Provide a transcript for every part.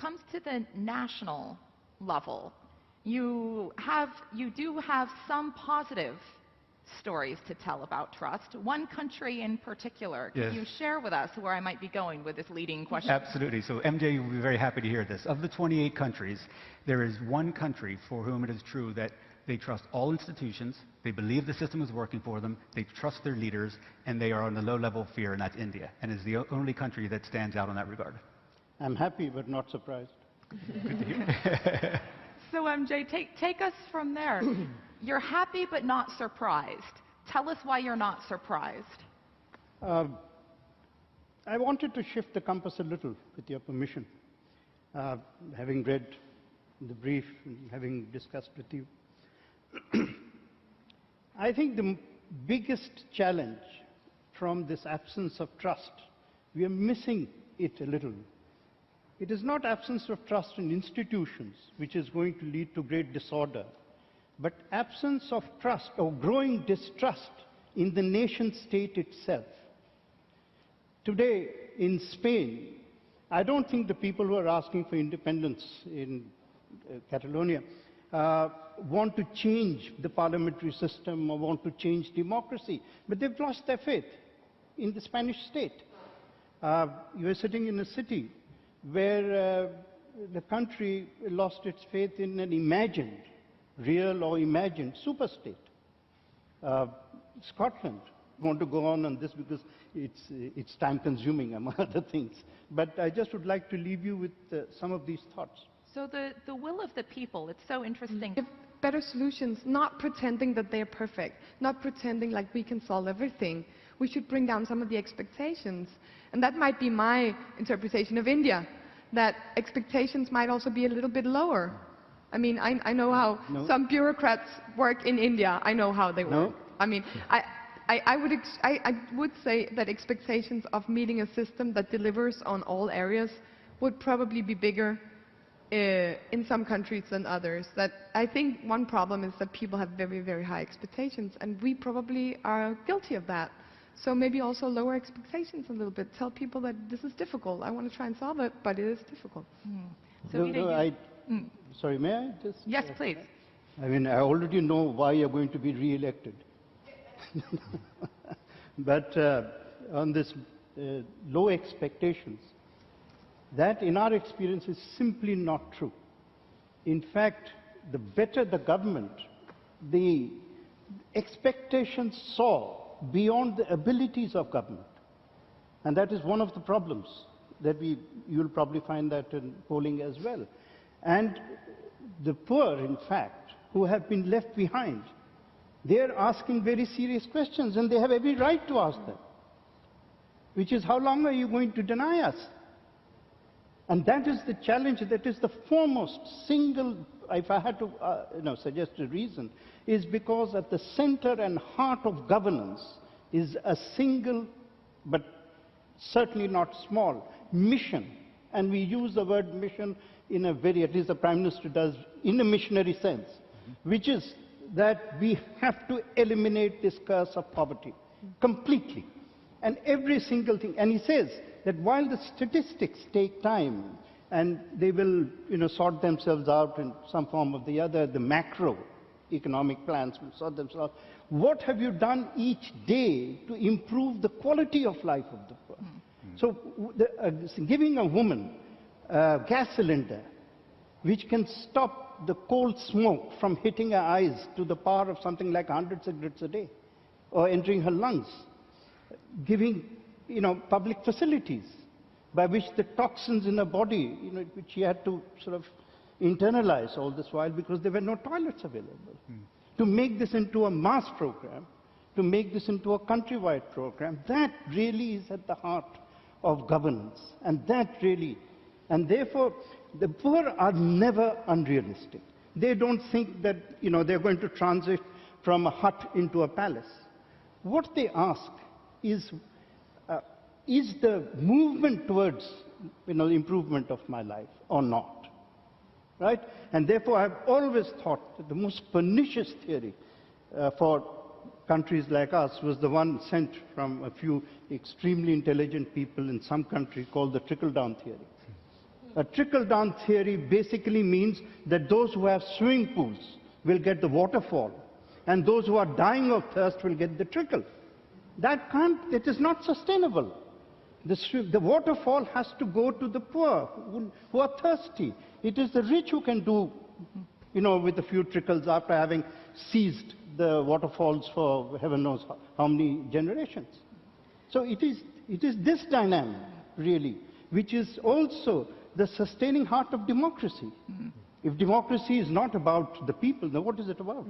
comes to the national level, you do have some positive stories to tell about trust. One country in particular, can you share with us where I might be going with this leading question? Absolutely. So MJ will be very happy to hear this. Of the 28 countries, there is one country for whom it is true that they trust all institutions, they believe the system is working for them, they trust their leaders, and they are on a low level of fear, and that's India. And is the only country that stands out in that regard. I'm happy but not surprised. Good to hear. So MJ, take us from there. You're happy but not surprised. Tell us why you're not surprised. I wanted to shift the compass a little, with your permission. Having read the brief and having discussed with you. I think the biggest challenge from this absence of trust, we are missing it a little. It is not absence of trust in institutions which is going to lead to great disorder, but absence of trust or growing distrust in the nation state itself. Today in Spain, I don't think the people who are asking for independence in Catalonia want to change the parliamentary system or want to change democracy, but they've lost their faith in the Spanish state. You are sitting in a city where the country lost its faith in an imagined, real or imagined superstate. Scotland, I want to go on this because it's time-consuming, among other things. But I just would like to leave you with some of these thoughts. So the will of the people, it's so interesting. Give better solutions, not pretending that they're perfect, not pretending like we can solve everything. We should bring down some of the expectations. And that might be my interpretation of India, that expectations might also be a little bit lower. I mean, I know how some bureaucrats work in India. I know how they work. I mean, I would say that expectations of meeting a system that delivers on all areas would probably be bigger in some countries than others. That I think one problem is that people have very, very high expectations, and we probably are guilty of that. So maybe also lower expectations a little bit. Tell people that this is difficult. I want to try and solve it, but it is difficult. So sorry, may I just? Yes, please. I mean, I already know why you're going to be re-elected. But on this low expectations, that in our experience is simply not true. In fact, the better the government, the expectations soar beyond the abilities of government. And that is one of the problems that you'll probably find that in polling as well. And the poor, in fact, who have been left behind, they're asking very serious questions, and they have every right to ask them, which is, how long are you going to deny us? And that is the challenge, that is the foremost single, if I had to suggest a reason, is because at the center and heart of governance is a single, but certainly not small, mission. And we use the word mission in a very, at least the Prime Minister does, in a missionary sense, which is that we have to eliminate this curse of poverty completely. And every single thing, and he says that while the statistics take time, and they will sort themselves out in some form or the other, the macro economic plans will sort themselves out. What have you done each day to improve the quality of life of the poor? So giving a woman a gas cylinder which can stop the cold smoke from hitting her eyes to the power of something like 100 cigarettes a day or entering her lungs, giving public facilities by which the toxins in her body, which she had to sort of internalize all this while because there were no toilets available. To make this into a mass program, to make this into a countrywide program, that really is at the heart of governance. And and therefore, the poor are never unrealistic. They don't think that, they're going to transit from a hut into a palace. What they ask is the movement towards, the improvement of my life or not? Right? And therefore, I've always thought that the most pernicious theory for countries like us was the one sent from a few extremely intelligent people in some country called the trickle-down theory. A trickle-down theory basically means that those who have swimming pools will get the waterfall, and those who are dying of thirst will get the trickle. It is not sustainable. The waterfall has to go to the poor who are thirsty. It is the rich who can do, with a few trickles after having seized the waterfalls for heaven knows how many generations. So it is this dynamic, really, which is also the sustaining heart of democracy. If democracy is not about the people, then what is it about?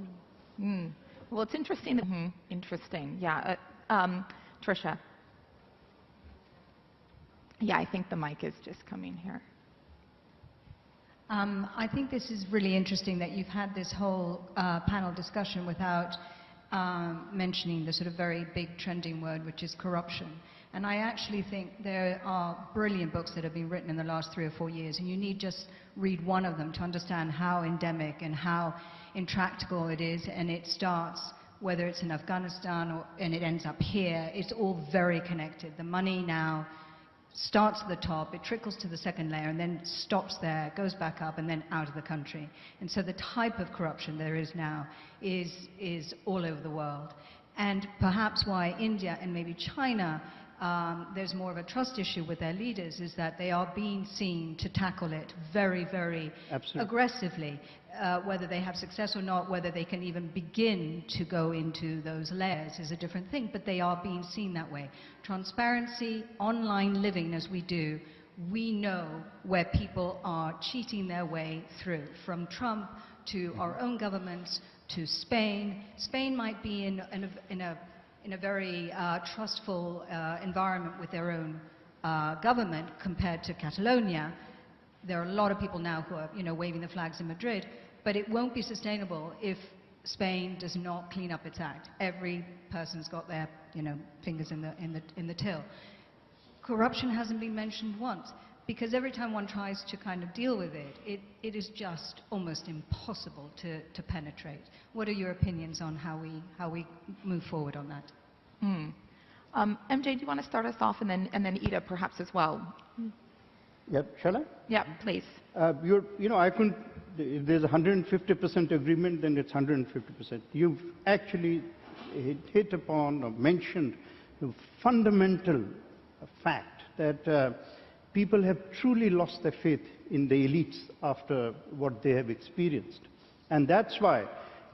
Well, it's interesting. Interesting. Yeah. Tricia. Yeah, I think the mic is just coming here. I think this is really interesting that you've had this whole panel discussion without mentioning the sort of very big trending word, which is corruption. And I actually think there are brilliant books that have been written in the last 3 or 4 years, and you need just read one of them to understand how endemic and how intractable it is, and it starts, whether it's in Afghanistan and it ends up here, it's all very connected. The money now starts at the top, it trickles to the second layer, and then stops there, goes back up, and then out of the country. And so the type of corruption there is now is all over the world. And perhaps why India and maybe China, there's more of a trust issue with their leaders, is that they are being seen to tackle it very, very aggressively. Whether they have success or not, whether they can even begin to go into those layers is a different thing, but they are being seen that way. Transparency, online living as we do, we know where people are cheating their way through, from Trump to our own governments to Spain. Spain might be in a very trustful environment with their own government compared to Catalonia. There are a lot of people now who are, waving the flags in Madrid, but it won't be sustainable if Spain does not clean up its act. Every person's got their, fingers in the till. Corruption hasn't been mentioned once, because every time one tries to kind of deal with it, it is just almost impossible to penetrate. What are your opinions on how we move forward on that? MJ, do you want to start us off, and then Ida perhaps as well? Yeah, shall I? Yeah, please. I couldn't. If there's 150% agreement, then it's 150%. You've actually hit upon or mentioned the fundamental fact that people have truly lost their faith in the elites after what they have experienced. And that's why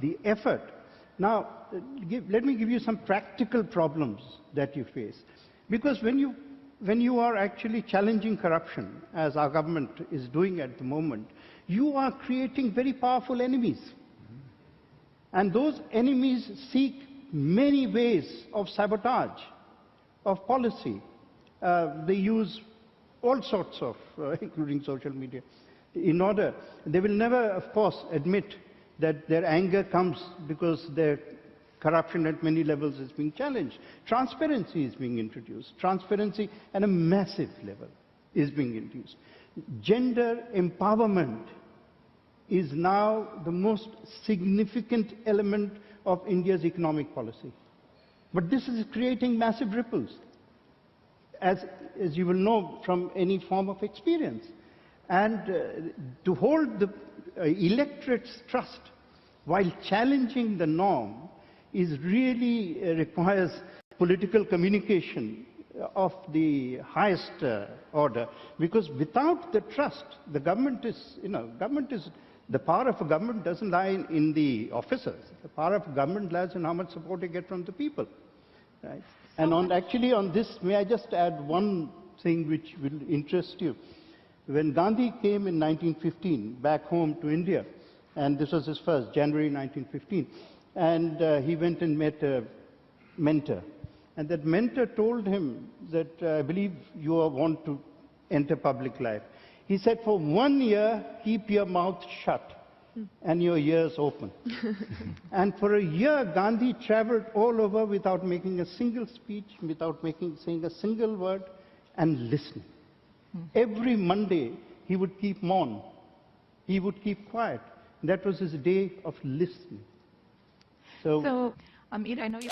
the effort. Now, let me give you some practical problems that you face. Because when you are actually challenging corruption, as our government is doing at the moment, you are creating very powerful enemies. And those enemies seek many ways of sabotage, of policy. They use all sorts of, including social media, in order. They will never, of course, admit that their anger comes because their corruption at many levels is being challenged. Transparency is being introduced. Transparency at a massive level is being introduced. Gender empowerment is now the most significant element of India's economic policy. But this is creating massive ripples, as you will know from any form of experience. And to hold the electorate's trust while challenging the norm is really requires political communication of the highest order, because without the trust, the government is, the power of a government doesn't lie in the officers. The power of a government lies in how much support you get from the people. Right? And actually on this, may I just add one thing which will interest you. When Gandhi came in 1915 back home to India, and this was his first, January 1915, and he went and met a mentor. And that mentor told him that, I believe you want to enter public life. He said, for 1 year, keep your mouth shut and your ears open. And for a year, Gandhi traveled all over without making a single speech, without saying a single word, and listening. Every Monday, he would keep mum. He would keep quiet. That was his day of listening. So Ida, I know you...